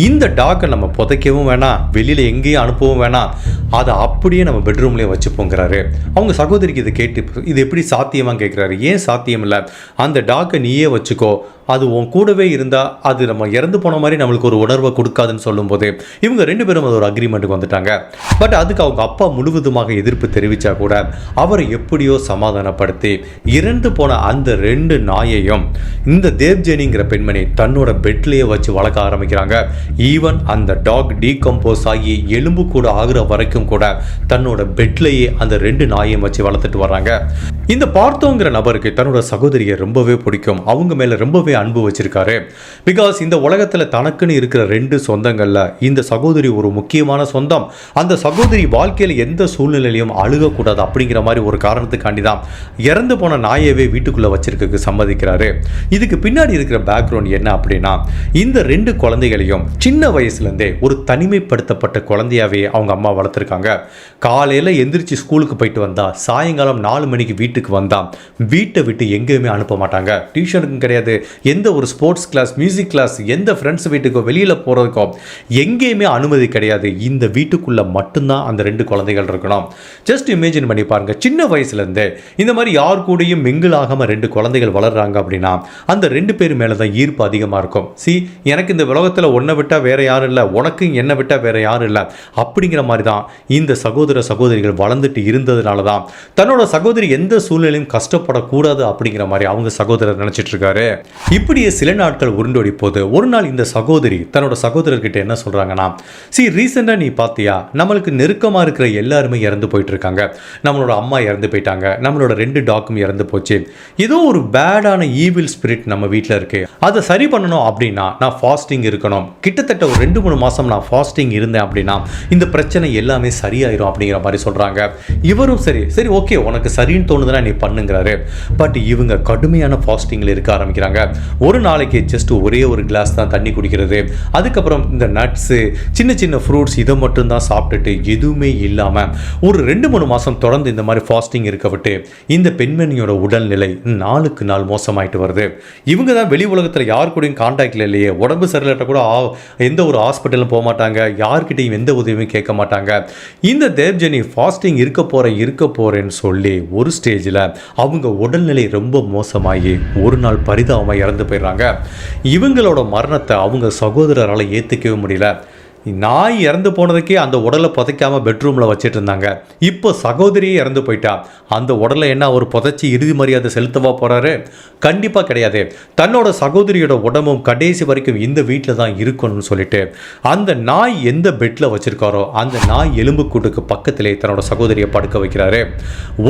இந்த டாக்கை நம்ம புதைக்கவும் வேணாம், வெளியில எங்கேயும் அனுப்பவும் வேணாம், அதை அப்படியே நம்ம பெட்ரூம்லேயே வச்சுப்போங்கிறாரு. அவங்க சகோதரிக்கு இதை கேட்டு இது எப்படி சாத்தியமாக கேட்குறாரு. ஏன் சாத்தியம் இல்லை, அந்த டாக்கை நீயே வச்சுக்கோ, அது உன் கூடவே இருந்தால் அது நம்ம இறந்து போன மாதிரி நம்மளுக்கு ஒரு உணர்வை கொடுக்காதுன்னு சொல்லும்போது இவங்க 2 பேரும் அது ஒரு அக்ரிமெண்ட்டுக்கு வந்துட்டாங்க. பட் அதுக்கு அவங்க அப்பா முழுவதுமாக எதிர்ப்பு தெரிவித்தா கூட அவரை எப்படியோ சமாதானப்படுத்தி இறந்து போன அந்த 2 நாயையும் இந்த தேவ்ஜனிங்கிற பெண்மணி தன்னோட பெட்லேயே வச்சு வளர்க்க ஆரம்பிக்கிறாங்க. ஈவன் அந்த டாக் டீகம்போஸ் ஆகி எலும்பு கூட ஆகுற வரைக்கும் கூட தன்னோட பெட்லேயே அந்த 2 நாயையும் வச்சு வளர்த்துட்டு வர்றாங்க. இந்த பார்த்தோங்கிற நபருக்கு தன்னோட சகோதரியை ரொம்பவே பிடிக்கும். அவங்க மேலே ரொம்பவே அன்பு வச்சிருக்காரு. பிகாஸ் இந்த உலகத்தில் தனக்குன்னு இருக்கிற 2 சொந்தங்கள்ல இந்த சகோதரி ஒரு முக்கியமான சொந்தம். அந்த சகோதரி வாழ்க்கையில் எந்த சூழ்நிலையிலையும் அழுகக்கூடாது அப்படிங்கிற மாதிரி ஒரு காரணத்துக்காண்டி தான் இறந்து போன நாயவே வீட்டுக்குள்ள வச்சிருக்க சம்மதிக்கிறாரு. இதுக்கு பின்னாடி இருக்கிற பேக்ரவுண்ட் என்ன அப்படின்னா, இந்த 2 குழந்தைகளையும் சின்ன வயசுலேருந்தே ஒரு தனிமைப்படுத்தப்பட்ட குழந்தையாவே அவங்க அம்மா வளர்த்துருக்காங்க. காலையில் எந்திரிச்சு ஸ்கூலுக்கு போயிட்டு வந்தா சாயங்காலம் 4 மணிக்கு வீட்டுக்கு வந்தா வீட்டை விட்டு எங்கேயுமே அனுப்ப மாட்டாங்க. டியூஷனுக்கும் கிடையாது, எந்த ஒரு ஸ்போர்ட்ஸ் கிளாஸ், மியூசிக் கிளாஸ், எந்த ஃப்ரெண்ட்ஸ் வீட்டுக்கோ வெளியில் போகிறதுக்கோ எங்கேயுமே அனுமதி கிடையாது. இந்த வீட்டுக்குள்ளே மட்டும்தான் அந்த 2 குழந்தைகள் இருக்கணும். ஜஸ்ட் இமேஜின் பண்ணி பாருங்கள், சின்ன வயசுலேருந்தே இந்த மாதிரி யார் கூடயும் மிங்கிள் ஆகாமல் 2 குழந்தைகள் வளர்கிறாங்க அப்படின்னா அந்த 2 பேர் மேலே தான் ஈர்ப்பு அதிகமாக இருக்கும். எனக்கு இந்த உலகத்தில் உன்னை விட்டால் வேறு யாரும் இல்லை, உனக்கு என்னை விட்டால் வேறு யாரும் இல்லை அப்படிங்கிற மாதிரி தான் இந்த சகோதரிகள் வளர்ந்துட்டு இருந்ததுனால தான் தன்னோட சகோதரி எந்த சூழ்நிலையும் கஷ்டப்படக்கூடாது அப்படிங்கிற மாதிரி அவங்க சகோதரர் நினச்சிட்டு இருக்காரு. இப்படியே சில நாட்கள் உருண்டோடி போது ஒரு நாள் இந்த சகோதரி தன்னோட சகோதரர்கிட்ட என்ன சொல்றாங்கன்னா, ரீசெண்டா நீ பாத்தியா, நம்மளுக்கு நெருக்கமா இருக்கிற எல்லாருமே இறந்து போயிட்டு இருக்காங்க. நம்மளோட அம்மா இறந்து போயிட்டாங்க, நம்மளோட 2 டாக்கும் இறந்து போச்சு. ஏதோ ஒரு பேடான ஈவில் ஸ்பிரிட் நம்ம வீட்டில் இருக்கு. அதை சரி பண்ணணும் அப்படின்னா நான் ஃபாஸ்டிங் இருக்கணும். கிட்டத்தட்ட ஒரு 2-3 மாசம் நான் ஃபாஸ்டிங் இருந்தேன் அப்படின்னா இந்த பிரச்சனை எல்லாமே சரியாயிரும் அப்படிங்கிற மாதிரி சொல்றாங்க. இவரும் சரி சரி ஓகே உனக்கு சரின்னு தோணுதுன்னா நீ பண்ணுங்கிறாரு. பட் இவங்க கடுமையான ஃபாஸ்டிங்ல இருக்க ஆரம்பிக்கிறாங்க. ஒரு நாளைக்கு ஜஸ்ட் ஒரே ஒரு கிளாஸ் தான் தண்ணி குடிக்கிறது. அதுக்கப்புறம் இந்த நட்ஸு, சின்ன சின்ன ஃப்ரூட்ஸ் இதை மட்டும் தான் சாப்பிட்டுட்டு எதுவுமே இல்லாமல் ஒரு 2-3 மாதம் தொடர்ந்து இந்த மாதிரி ஃபாஸ்டிங் இருக்க விட்டு இந்த பெண்மணியோட உடல்நிலை நாளுக்கு நாள் மோசமாயிட்டு வருது. இவங்க தான் வெளி உலகத்தில் யார் கூடயும் கான்டாக்டில் இல்லையே, உடம்பு சரியில்லாட்ட கூட எந்த ஒரு ஹாஸ்பிட்டலும் போக மாட்டாங்க, யார்கிட்டையும் எந்த உதவியும் கேட்க மாட்டாங்க. இந்த தேவ்ஜனி ஃபாஸ்டிங் இருக்க போகிறேன்னு சொல்லி ஒரு ஸ்டேஜில் அவங்க உடல்நிலை ரொம்ப மோசமாகி ஒரு நாள் பரிதாபமாக இறந்து போயிடுறாங்க. இவங்களோட மரணத்தை அவங்க சகோதரரால் ஏற்றுக்கவே முடியல. நாய் இறந்து போனதுக்கே அந்த உடலை புதைக்காம பெட்ரூமில் வச்சுட்டு இருந்தாங்க. இப்போ சகோதரியே இறந்து போயிட்டா, அந்த உடலை என்ன அவர் புதைச்சி இறுதி மரியாதை செலுத்தவா போகிறாரு? கண்டிப்பாக கிடையாது. தன்னோட சகோதரியோட உடம்பும் கடைசி வரைக்கும் இந்த வீட்டில் தான் இருக்கணும்னு சொல்லிட்டு அந்த நாய் எந்த பெட்டில் வச்சுருக்காரோ அந்த நாய் எலும்புக்கூட்டுக்கு பக்கத்திலே தன்னோட சகோதரியை படுக்க வைக்கிறாரு.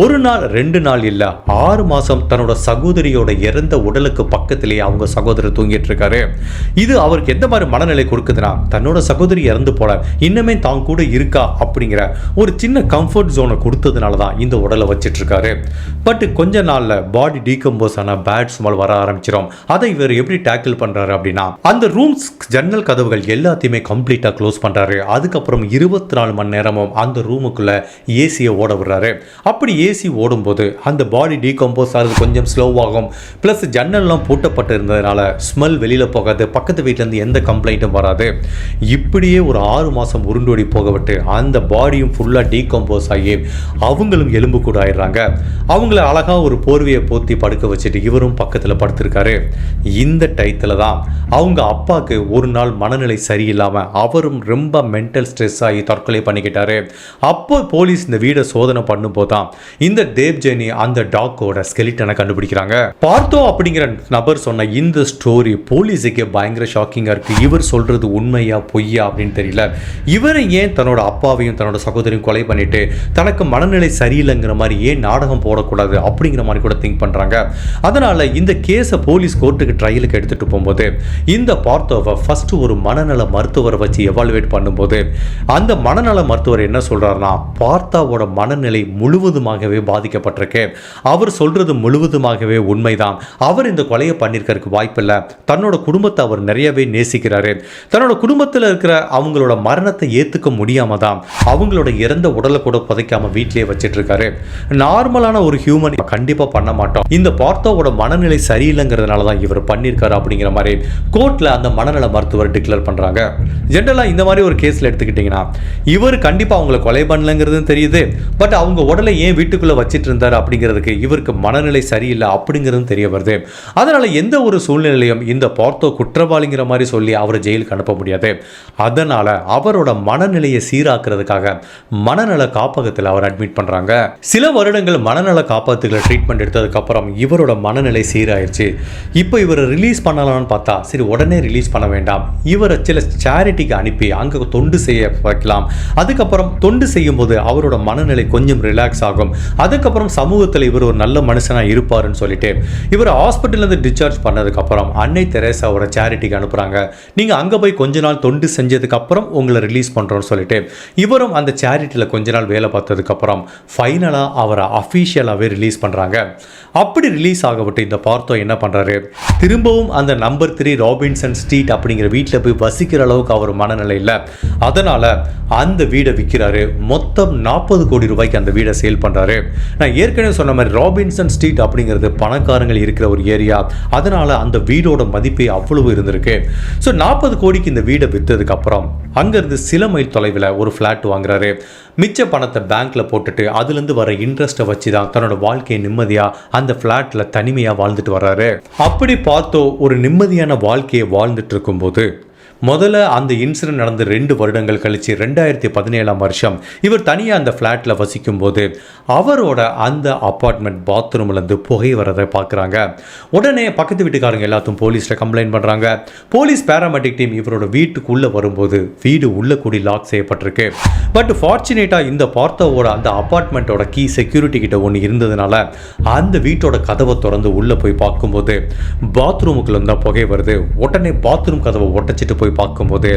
ஒரு நாள் 2 நாள் இல்லை, 6 மாதம் தன்னோட சகோதரியோட இறந்த உடலுக்கு பக்கத்திலேயே அவங்க சகோதரர் தூங்கிட்டு இருக்காரு. இது அவருக்கு எந்த மாதிரி மனநிலை கொடுக்குதுன்னா, தன்னோட சகோதரி இறந்து போல இன்னுமே தான் கூட இருக்கா அப்படிங்கிற ஒரு சின்ன கம்ஃபர்ட் ஜோனை கொடுத்ததுனால தான் இந்த உடலை வச்சிட்டு இருக்காரு. பட் கொஞ்ச நாள்ல பாடி டீகம்போஸ் ஆன பேட் ஸ்மெல் வர ஆரம்பிச்சிடும். அதை இவர் எப்படி டேக்கிள் பண்றாரு அப்படின்னா, அந்த ரூம்ஸ் ஜன்னல் கதவுகள் எல்லாத்தையுமே கம்ப்ளீட்டா க்ளோஸ் பண்றாரு. அதுக்கப்புறம் 24 மணி நேரமும் அந்த ரூமுக்குள்ள ஏசியை ஓட விடுறாரு. அப்படி ஏசி ஓடும்போது அந்த பாடி டீகம்போஸ் ஆகிறது கொஞ்சம் ஸ்லோவாகும். பிளஸ் ஜன்னல்லாம் பூட்டப்பட்டு இருந்ததுனால ஸ்மெல் வெளியில போகாது, பக்கத்து வீட்டுல இருந்து எந்த கம்ப்ளைண்ட்டும் வராது. இப்படியே ஒரு 6 மாதம் உருண்டோடி போகவிட்டு அந்த பாடியும் ஃபுல்லாக டீகம்போஸ் ஆகி அவங்களும் எலும்பு கூட ஆயிடுறாங்க. அவங்கள அழகாக ஒரு போர்வையை போத்தி படுக்க வச்சுட்டு இவரும் பக்கத்தில் படுத்திருக்காரு. இந்த டயத்தில் தான் அவங்க அப்பாவுக்கு ஒரு நாள் மனநிலை சரியில்லாமல் அவரும் ரொம்ப மென்டல் ஸ்ட்ரெஸ் ஆகி தற்கொலை பண்ணிக்கிட்டாரு. அப்போ போலீஸ் இந்த வீடை சோதனை பண்ணும்போது தான் இந்த தேவ்ஜெனி அந்த டாக்கோட ஸ்கெலிட்டனை கண்டுபிடிக்கிறாங்க. பார்த்தோ அப்படிங்கிற நபர் சொன்ன இந்த ஸ்டோரி போலீஸுக்கு பயங்கர ஷாக்கிங்காக இருக்கு. இவர் சொல்றது உண்மையா பொய்யா அப்படின்னு தெரியல. இவரை ஏன் தன்னோட அப்பாவையும் தன்னோட சகோதரியும் கொலை பண்ணிட்டு தனக்கு மனநிலை சரியில்லைங்கிற மாதிரி ஏன் நாடகம் போடக்கூடாது அப்படிங்கிற மாதிரி கூட திங்க் பண்றாங்க. அதனால இந்த கேஸை போலீஸ் கோர்ட்டுக்கு ட்ரையலுக்கு எடுத்துட்டு போகும்போது இந்த பார்த்தோவை ஃபர்ஸ்ட் ஒரு மனநல மருத்துவரை வச்சு எவாலுவேட் பண்ணும்போது அந்த மனநல மருத்துவர் என்ன சொல்றாருன்னா, பார்த்தாவோட மனநிலை முழுவதுமாகவே பாதிக்கப்பட்டிருக்கு. அவர் சொல்றது முழுவதுமாகவே உண்மைதான். அவர் இந்த கொலையை பண்ணிருக்கிறதுக்கு வாய்ப்பில்லை. தன்னோட குடும்பத்தை அவர் நிறையவே நேசிக்கிறாரு. தன்னோட குடும்பத்தில் இருக்கிற அவங்களோட மரணத்தை ஏற்றுக்க முடியாம தான் அவங்களோட இறந்த உடலை கூட புதைக்காம வீட்டிலேயே வச்சிட்டு இருக்காரு. நார்மலான ஒரு ஹியூமன் கண்டிப்பா பண்ண மாட்டோம். இந்த பார்த்தோவோட மனநிலை சரியில்லைங்கிறதுனால தான் இவர் பண்ணியிருக்காரு அப்படிங்கிற மாதிரி கோர்ட்ல அந்த மனநல மருத்துவர் டிக்ளேர் பண்றாங்க. ஜென்ரலா இந்த மாதிரி ஒரு கேஸ்ல எடுத்துக்கிட்டீங்கன்னா இவர் கண்டிப்பா அவங்கள கொலை பண்ணலங்கிறது தெரியுது. பட் அவங்க உடலை ஏன் வீட்டுக்குள்ள வச்சிட்டு இருந்தாரு அப்படிங்கிறதுக்கு இவருக்கு மனநிலை சரியில்லை அப்படிங்கிறதும் தெரிய வருது. அதனால எந்த ஒரு சூழ்நிலையும் இந்த பார்த்தோ குற்றவாளிங்கிற மாதிரி சொல்லி அவரை ஜெயிலுக்கு அனுப்ப முடியாது. அதனால அவரோட மனநிலையை சீராக்குறதுக்காக மனநல காப்பகத்தில் அவர் அட்மிட் பண்றாங்க. சில வருடங்கள் மனநல காப்பகத்தில் ட்ரீட்மெண்ட் எடுத்ததுக்கு அப்புறம் இவரோட மனநிலை சீராயிருச்சு. இப்போ இவரை ரிலீஸ் பண்ணலாம்னு பார்த்தா சரி உடனே ரிலீஸ் பண்ண வேண்டாம், இவரை சில சேரிட்டிக்கு அனுப்பி அங்க தொண்டு செய்ய வைக்கலாம். அதுக்கப்புறம் தொண்டு செய்யும் போது அவரோட மனநிலை கொஞ்சம் ரிலாக்ஸ் ஆகும். அதுக்கப்புறம் சமூகத்தில் இவர் ஒரு நல்ல மனுஷனா இருப்பாருன்னு சொல்லிட்டு இவர் ஹாஸ்பிட்டல்ல இருந்து டிஸ்சார்ஜ் பண்ணதுக்கு அப்புறம் அன்னை தெரேசாவோட சேரிட்டிக்கு அனுப்புறாங்க. நீங்க அங்க போய் கொஞ்ச நாள் தொண்டு செஞ்சதுக்கு அப்புறம் உங்களை ரிலீஸ் பண்றோம்னு சொல்லிட்டு இவரும் அந்த சேரிட்டியில் கொஞ்ச நாள் வேலை பார்த்ததுக்கு அப்புறம் ஃபைனலா அவரை அஃபீஷியலாகவே ரிலீஸ் பண்றாங்க. அப்படி ரிலீஸ் ஆகப்பட்டு இந்த பார்த்தோ என்ன பண்றாரு, திரும்பவும் அந்த நம்பர் 3 ராபின்சன் ஸ்ட்ரீட் அப்படிங்கிற வீட்டில் போய் வசிக்கிற அளவுக்கு அவர் மனநிலை இல்லை. அதனால அந்த வீடை விற்கிறாரு. மொத்தம் 40 கோடி ரூபாய்க்கு அந்த வீடை சேல் பண்றாரு. நான் ஏற்கனவே சொன்ன மாதிரி ராபின்சன் ஸ்ட்ரீட் அப்படிங்கிறது பணக்காரங்கள் இருக்கிற ஒரு ஏரியா. அதனால அந்த வீடோட மதிப்பே அவ்வளவு இருந்திருக்கு. ஸோ 40 கோடிக்கு இந்த வீடை விற்றதுக்கு அப்புறம் அங்கிருந்து சில மைல் தொலைவில் ஒரு ஃப்ளாட் வாங்குறாரு. மிச்ச பணத்தை பேங்க்ல போட்டுட்டு அதுலேருந்து வர இன்ட்ரெஸ்ட்டை வச்சு தான் தன்னோட வாழ்க்கையை நிம்மதியாக அந்த ஃப்ளாட்டில் தனிமையாக வாழ்ந்துட்டு வர்றாரு. அப்படி பார்த்தோ ஒரு நிம்மதியான வாழ்க்கையை வாழ்ந்துட்டு இருக்கும்போது முதல்ல அந்த இன்சிடென்ட் நடந்து 2 வருடங்கள் கழிச்சு 2017ஆம் வருஷம் இவர் தனியாக அந்த ஃப்ளாட்டில் வசிக்கும் போது அவரோட அந்த அப்பார்ட்மெண்ட் பாத்ரூம்லேருந்து புகை வரதை பார்க்குறாங்க. உடனே பக்கத்து வீட்டுக்காரங்க எல்லாத்தையும் போலீஸில் கம்ப்ளைண்ட் பண்ணுறாங்க. போலீஸ் பேராமெடிக் டீம் இவரோட வீட்டுக்குள்ளே வரும்போது வீடு உள்ள கூடி லாக் செய்யப்பட்டிருக்கு. பட் ஃபார்ச்சுனேட்டாக இந்த பார்த்தோவோட அந்த அப்பார்ட்மெண்ட்டோட கீ செக்யூரிட்டி கிட்ட ஒன்று இருந்ததுனால அந்த வீட்டோட கதவை திறந்து உள்ளே போய் பார்க்கும்போது பாத்ரூமுக்குள்ள இருந்தால் புகை வருது. உடனே பாத்ரூம் கதவை ஒட்டச்சிட்டு போய் பார்க்கும்போது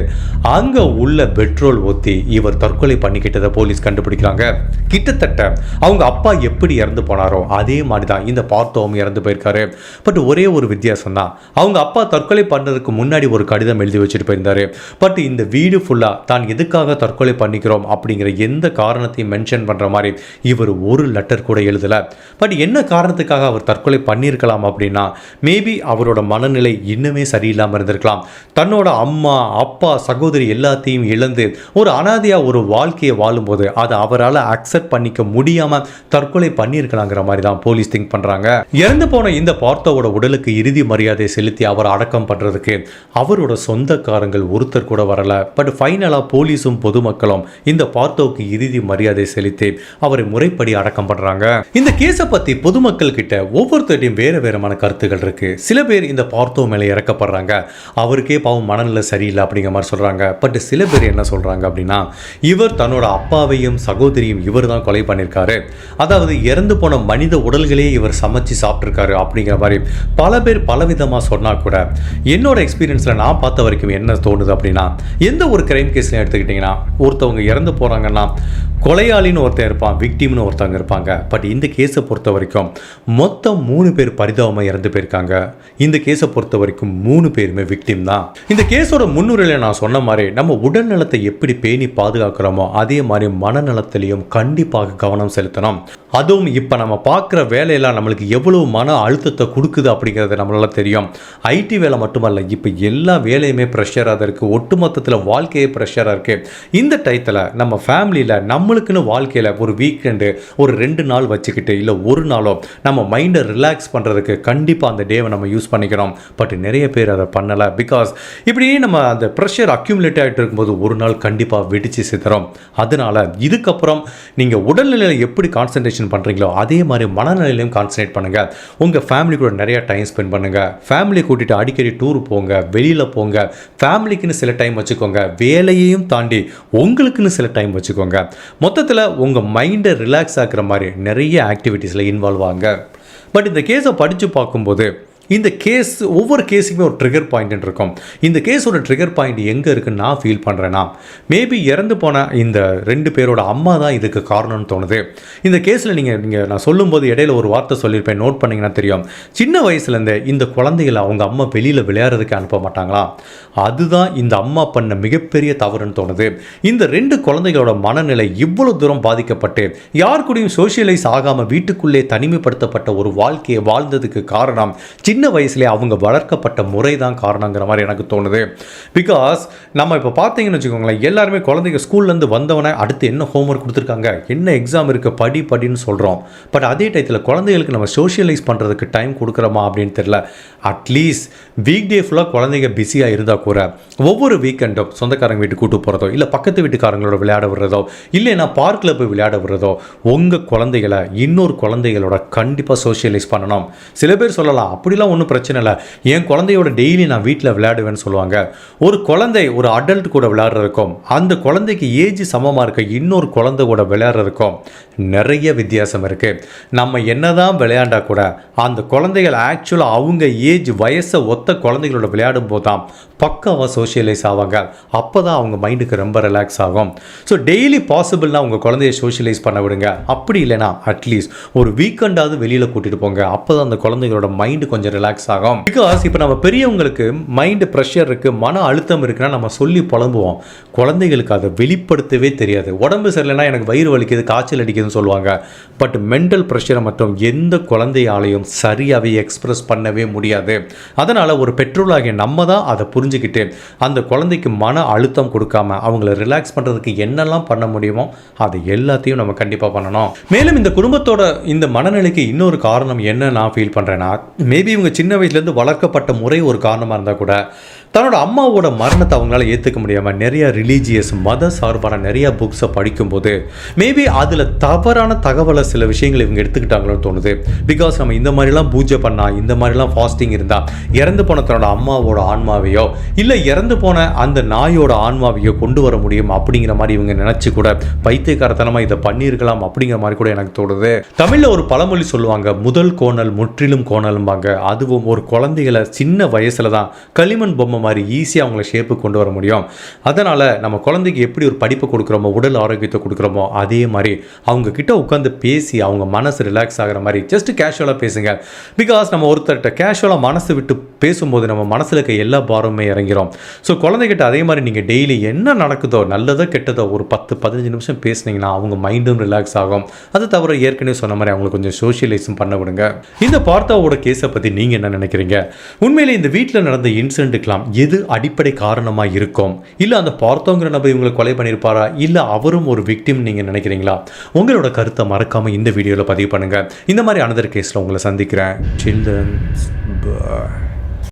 அங்க உள்ள பெட்ரோல் ஊத்தி இவர் தற்கொலை பண்ணிக்கிட்டதை போலீஸ் கண்டுபிடிக்கிறாங்க. கிட்டத்தட்ட அவங்க அப்பா எப்படி இறந்து போனாரோ அதே மாதிரி தான் இந்த பார்த்தோவும் இறந்து போயிருக்காரு. பட் ஒரே ஒரு வித்தியாசம் தான், அவங்க அப்பா தற்கொலை பண்ணுறதுக்கு முன்னாடி ஒரு கடிதம் எழுதி வச்சுட்டு போயிருந்தாரு. பட் இந்த வீடு ஃபுல்லா தான் எதுக்காக தற்கொலை பண்ணிக்கிறோம் அப்படிங்கிற எந்த காரணத்தையும் மென்ஷன் பண்ற மாதிரி இவர் ஒரு லெட்டர் கூட எழுதல. பட் என்ன காரணத்துக்காக அவர் தற்கொலை பண்ணியிருக்கலாம் அப்படின்னா மேபி அவரோட மனநிலை இன்னுமே சரியில்லாமல் இருந்திருக்கலாம். தன்னோட அம்மா அம்மா அப்பா சகோதரி எல்லாத்தையும் இழந்து ஒரு அனாதையாக ஒரு வாழ்க்கையை வாழும்போது அதை அவரால் அக்செப்ட் பண்ணிக்க முடியாமல் தற்கொலை பண்ணியிருக்கலாங்கிற மாதிரி தான் போலீஸ் திங்க் பண்ணுறாங்க. இறந்து போன இந்த பார்த்தோவோட உடலுக்கு இறுதி மரியாதை செலுத்தி அவர் அடக்கம் பண்ணுறதுக்கு அவரோட சொந்தக்காரங்கள் ஒருத்தர் கூட வரல. பட் ஃபைனலாக போலீஸும் பொதுமக்களும் இந்த பார்த்தோவுக்கு இறுதி மரியாதை செலுத்தி அவரை முறைப்படி அடக்கம் பண்ணுறாங்க. இந்த கேஸை பற்றி பொதுமக்கள் கிட்ட ஒவ்வொருத்தரையும் வேறு வேறுமான கருத்துக்கள் இருக்கு. சில பேர் இந்த பார்த்தோ மேலே இறக்கப்படுறாங்க, அவருக்கே பாவம் மனநிலை சரியில்லை அப்படிங்கிற மாதிரி சொல்கிறாங்க. பட் சில பேர் என்ன சொல்கிறாங்க அப்படின்னா, இவர் தன்னோட அப்பாவையும் சகோதரியும் இவர் தான் கொலை பண்ணியிருக்காரு, அதாவது இறந்து போன மனித உடல்களே இவர் சமைச்சு சாப்பிட்ருக்காரு அப்படிங்கிற மாதிரி பல பேர் பலவிதமாக சொன்னால் கூட என்னோட எக்ஸ்பீரியன்ஸில் நான் பார்த்த வரைக்கும் என்ன தோணுது அப்படின்னா, எந்த ஒரு கிரைம் கேஸ்லையும் எடுத்துக்கிட்டிங்கன்னா ஒருத்தவங்க இறந்து போகிறாங்கன்னா கொலையாளின்னு ஒருத்தர் இருப்பான், விக்டிம்னு ஒருத்தவங்க இருப்பாங்க. பட் இந்த கேஸை பொறுத்த வரைக்கும் மொத்தம் 3 பேர் பரிதாபமாக இறந்து போயிருக்காங்க. இந்த கேஸை பொறுத்த வரைக்கும் 3 பேருமே விக்டிம் தான். இந்த கேஸோட முன்னுரையில் நான் சொன்ன மாதிரி நம்ம உடல் நலத்தை எப்படி பேணி பாதுகாக்கிறோமோ அதே மாதிரி மனநலத்திலையும் கண்டிப்பாக கவனம் செலுத்தணும். அதுவும் இப்போ நம்ம பார்க்குற வேலையெல்லாம் நம்மளுக்கு எவ்வளவு மன அழுத்தத்தை கொடுக்குது அப்படிங்கிறது நம்மளால தெரியும். ஐடி வேலை மட்டுமல்ல, இப்போ எல்லா வேலையுமே ப்ரெஷராக தான் இருக்குது. ஒட்டுமொத்தத்தில் வாழ்க்கையே ப்ரெஷராக இருக்குது. இந்த டயத்தில் நம்ம ஃபேமிலியில் நம்மளுக்குன்னு வாழ்க்கையில் ஒரு வீக்கெண்டு ஒரு 2 நாள் வச்சுக்கிட்டு இல்லை ஒரு நாளோ நம்ம மைண்டை ரிலாக்ஸ் பண்ணுறதுக்கு கண்டிப்பாக அந்த டேவை நம்ம யூஸ் பண்ணிக்கிறோம். பட் நிறைய பேர் அதை பண்ணலை. பிகாஸ் இப்படியே நம்ம அந்த ப்ரெஷர் அக்யூமுலேட் ஆகிட்டு இருக்கும்போது ஒரு நாள் கண்டிப்பாக வெடிச்சு சித்தரும். அதனால் இதுக்கப்புறம் நீங்கள் உடல்நிலையில் எப்படி கான்சன்ட்ரேஷன் பண்ணுறீங்களோ அதே மாதிரி மனநிலையிலையும் கான்சன்ட்ரேட் பண்ணுங்கள். உங்கள் ஃபேமிலி கூட நிறையா டைம் ஸ்பெண்ட் பண்ணுங்கள். ஃபேமிலியை கூட்டிகிட்டு அடிக்கடி டூர் போங்க, வெளியில் போங்க. ஃபேமிலிக்குன்னு சில டைம் வச்சுக்கோங்க, வேலையையும் தாண்டி உங்களுக்குன்னு சில டைம் வச்சுக்கோங்க. மொத்தத்தில் உங்கள் மைண்டை ரிலாக்ஸ் ஆக்குற மாதிரி நிறைய ஆக்டிவிட்டீஸில் இன்வால்வ் ஆகுங்க. பட் இந்த கேஸை படித்து பார்க்கும்போது இந்த கேஸ் ஒவ்வொரு கேஸுக்குமே ஒரு ட்ரிகர் பாயிண்ட் இருக்கும். இந்த கேஸோட ட்ரிகர் பாயிண்ட் எங்கே இருக்குன்னு நான் ஃபீல் பண்ணுறேன்னா, மேபி இறந்து போன இந்த 2 பேரோட அம்மா தான் இதுக்கு காரணம்னு தோணுது. இந்த கேஸில் நீங்கள் நான் சொல்லும்போது இடையில ஒரு வார்த்தை சொல்லியிருப்பேன், நோட் பண்ணிங்கன்னா தெரியும். சின்ன வயசுலேருந்தே இந்த குழந்தைகளை அவங்க அம்மா வெளியில் விளையாடுறதுக்கு அனுப்ப மாட்டாங்களா, அதுதான் இந்த அம்மா பண்ண மிகப்பெரிய தவறுன்னு தோணுது. இந்த 2 குழந்தைகளோட மனநிலை இவ்வளோ தூரம் பாதிக்கப்பட்டு யார் கூடயும் சோஷியலைஸ் ஆகாமல் வீட்டுக்குள்ளே தனிமைப்படுத்தப்பட்ட ஒரு வாழ்க்கையை வாழ்ந்ததுக்கு காரணம் சின்ன வயசுலேயே அவங்க வளர்க்கப்பட்ட முறை தான் காரணங்கிற மாதிரி எனக்கு தோணுது. பிகாஸ் நம்ம இப்போ பார்த்தீங்கன்னு வச்சுக்கோங்களேன், எல்லாருமே குழந்தைங்க ஸ்கூல்லேருந்து வந்தவனே அடுத்து என்ன ஹோம்ஒர்க் கொடுத்துருக்காங்க, என்ன எக்ஸாம் இருக்குது, படின்னு சொல்கிறோம். பட் அதே டயத்தில் குழந்தைகளுக்கு நம்ம சோஷியலைஸ் பண்ணுறதுக்கு டைம் கொடுக்குறோமா அப்படின்னு தெரியல. அட்லீஸ்ட் வீக் டே ஃபுல்லாக குழந்தைங்க பிஸியாக இருந்தால் கூட ஒவ்வொரு வீக்கெண்டும் சொந்தக்காரங்க வீட்டுக்கு கூட்டு போகிறதோ இல்லை பக்கத்து வீட்டுக்காரங்களோட விளையாட விடுறதோ இல்லைன்னா பார்க்கில் போய் விளையாட விடுறதோ உங்கள் குழந்தைகளை இன்னொரு குழந்தைகளோட கண்டிப்பாக சோஷியலைஸ் பண்ணணும். சில பேர் சொல்லலாம், அப்படிலாம் ஒன்றும் பிரச்சனை இல்லை, என் குழந்தையோட டெய்லி நான் வீட்டில் விளையாடுவேன்னு சொல்லுவாங்க. ஒரு குழந்தை ஒரு அடல்ட் கூட விளையாடுறதுக்கும் அந்த குழந்தைக்கு ஏஜ் சமமாக இருக்க இன்னொரு குழந்தை கூட விளையாடுறதுக்கும் நிறைய வித்தியாசம் இருக்குது. நம்ம என்னதான் விளையாண்டா கூட அந்த குழந்தைகள் ஆக்சுவலாக அவங்க ஏஜ் வயசை ஒத்த குழந்தைகளோட விளையாடும் போது தான் பக்காவாக சோஷியலைஸ் ஆவாங்க. அப்போ தான் அவங்க மைண்டுக்கு ரொம்ப ரிலாக்ஸ் ஆகும். ஸோ டெய்லி பாசிபிள்னா உங்கள் குழந்தைய சோஷியலைஸ் பண்ண விடுங்க. அப்படி இல்லைனா அட்லீஸ்ட் ஒரு வீக்கெண்டாவது வெளியில் கூட்டிகிட்டு போங்க. அப்போ தான் அந்த குழந்தைகளோட மைண்டு கொஞ்சம் ரிலாக்ஸ் ஆகும். பிகாஸ் இப்போ நம்ம பெரியவங்களுக்கு மைண்டு ப்ரெஷர் இருக்குது, மன அழுத்தம் இருக்குன்னா நம்ம சொல்லி புலம்புவோம். குழந்தைகளுக்கு அதை வெளிப்படுத்தவே தெரியாது. உடம்பு சரியில்லைன்னா எனக்கு வயிறு வலிக்குது, காய்ச்சல் அடிக்குதுன்னு சொல்லுவாங்க. பட் மென்டல் ப்ரெஷரை மட்டும் எந்த குழந்தையாலையும் சரியாகவே எக்ஸ்பிரஸ் பண்ணவே முடியாது. அதனால் ஒரு பெற்றோராகிய நம்ம தான் அதை புரிஞ்சுக்கிட்டு அந்த குழந்தைக்கு மன அழுத்தம் கொடுக்காம அவங்கள ரிலாக்ஸ் பண்ணுறதுக்கு என்னெல்லாம் பண்ண முடியுமோ அதை எல்லாத்தையும் நம்ம கண்டிப்பாக பண்ணணும். மேலும் இந்த குடும்பத்தோட இந்த மனநிலைக்கு இன்னொரு காரணம் என்ன நான் ஃபீல் பண்ணுறேன்னா, மேபி இவங்க சின்ன வயசுலேருந்து வளர்க்கப்பட்ட முறை ஒரு காரணமாக இருந்தால் கூட தன்னோட அம்மாவோட மரணத்தை அவங்களால ஏற்றுக்க முடியாமல் நிறைய ரிலீஜியஸ் மத சார்பான நிறைய புக்ஸை படிக்கும்போது மேபி அதில் தவறான தகவலை சில விஷயங்களை இவங்க எடுத்துக்கிட்டாங்களோன்னு தோணுது. பிகாஸ் நம்ம இந்த மாதிரிலாம் பூஜை பண்ணால் இந்த மாதிரிலாம் ஃபாஸ்டிங் இருந்தால் இறந்து போன தன்னோட அம்மாவோட ஆன்மாவையோ இல்லை இறந்து போன அந்த நாயோட ஆன்மாவையோ கொண்டு வர முடியும் அப்படிங்கிற மாதிரி இவங்க நினச்சி கூட பைத்தியக்காரத்தனமாக இதை பண்ணியிருக்கலாம் அப்படிங்கிற மாதிரி கூட எனக்கு தோணுது. தமிழில் ஒரு பழமொழி சொல்லுவாங்க, முதல் கோணல் முற்றிலும் கோணலும்பாங்க. அதுவும் ஒரு குழந்தைகளை சின்ன வயசில் தான் களிமண் பொம்மை மாதிரி ஈஸியாக அவங்கள ஷேப்புக்கு கொண்டு வர முடியும். அதனால் நம்ம குழந்தைக்கு எப்படி ஒரு படிப்பு கொடுக்குறோமோ, உடல் ஆரோக்கியத்தை கொடுக்குறோமோ, அதே மாதிரி அவங்க கிட்ட உட்காந்து பேசி அவங்க மனசு ரிலாக்ஸ் ஆகிற மாதிரி ஜஸ்ட் கேஷுவலாக பேசுங்க. பிகாஸ் நம்ம ஒருத்தர்கிட்ட கேஷுவலாக மனசு விட்டு பேசும்போது நம்ம மனசில் இருக்க எல்லா பாரமே இறங்கிறோம். ஸோ குழந்தைகிட்ட அதே மாதிரி நீங்கள் டெய்லி என்ன நடக்குதோ நல்லதோ கெட்டதோ ஒரு 10-15 நிமிஷம் பேசுனீங்கன்னா அவங்க மைண்டும் ரிலாக்ஸ் ஆகும். அது தவிர ஏற்கனவே சொன்ன மாதிரி அவங்களுக்கு கொஞ்சம் சோஷியலைஸும் பண்ண விடுங்க. இந்த பார்த்தாவோட கேஸை பற்றி நீங்கள் என்ன நினைக்கிறீங்க? உண்மையிலே இந்த வீட்டில் நடந்த இன்சிடென்ட்டுக்கெலாம் எது அடிப்படை காரணமாக இருக்கும்? இல்லை அந்த பார்த்தோங்கிற நபர் இவங்களை கொலை பண்ணியிருப்பாரா? இல்லை அவரும் ஒரு விக்டிம் நீங்கள் நினைக்கிறீங்களா? உங்களோட கருத்தை மறக்காமல் இந்த வீடியோவில் பதிவு பண்ணுங்கள். இந்த மாதிரி அனதர் கேஸில் உங்களை சந்திக்கிறேன். சில்ட்ரன்ஸ்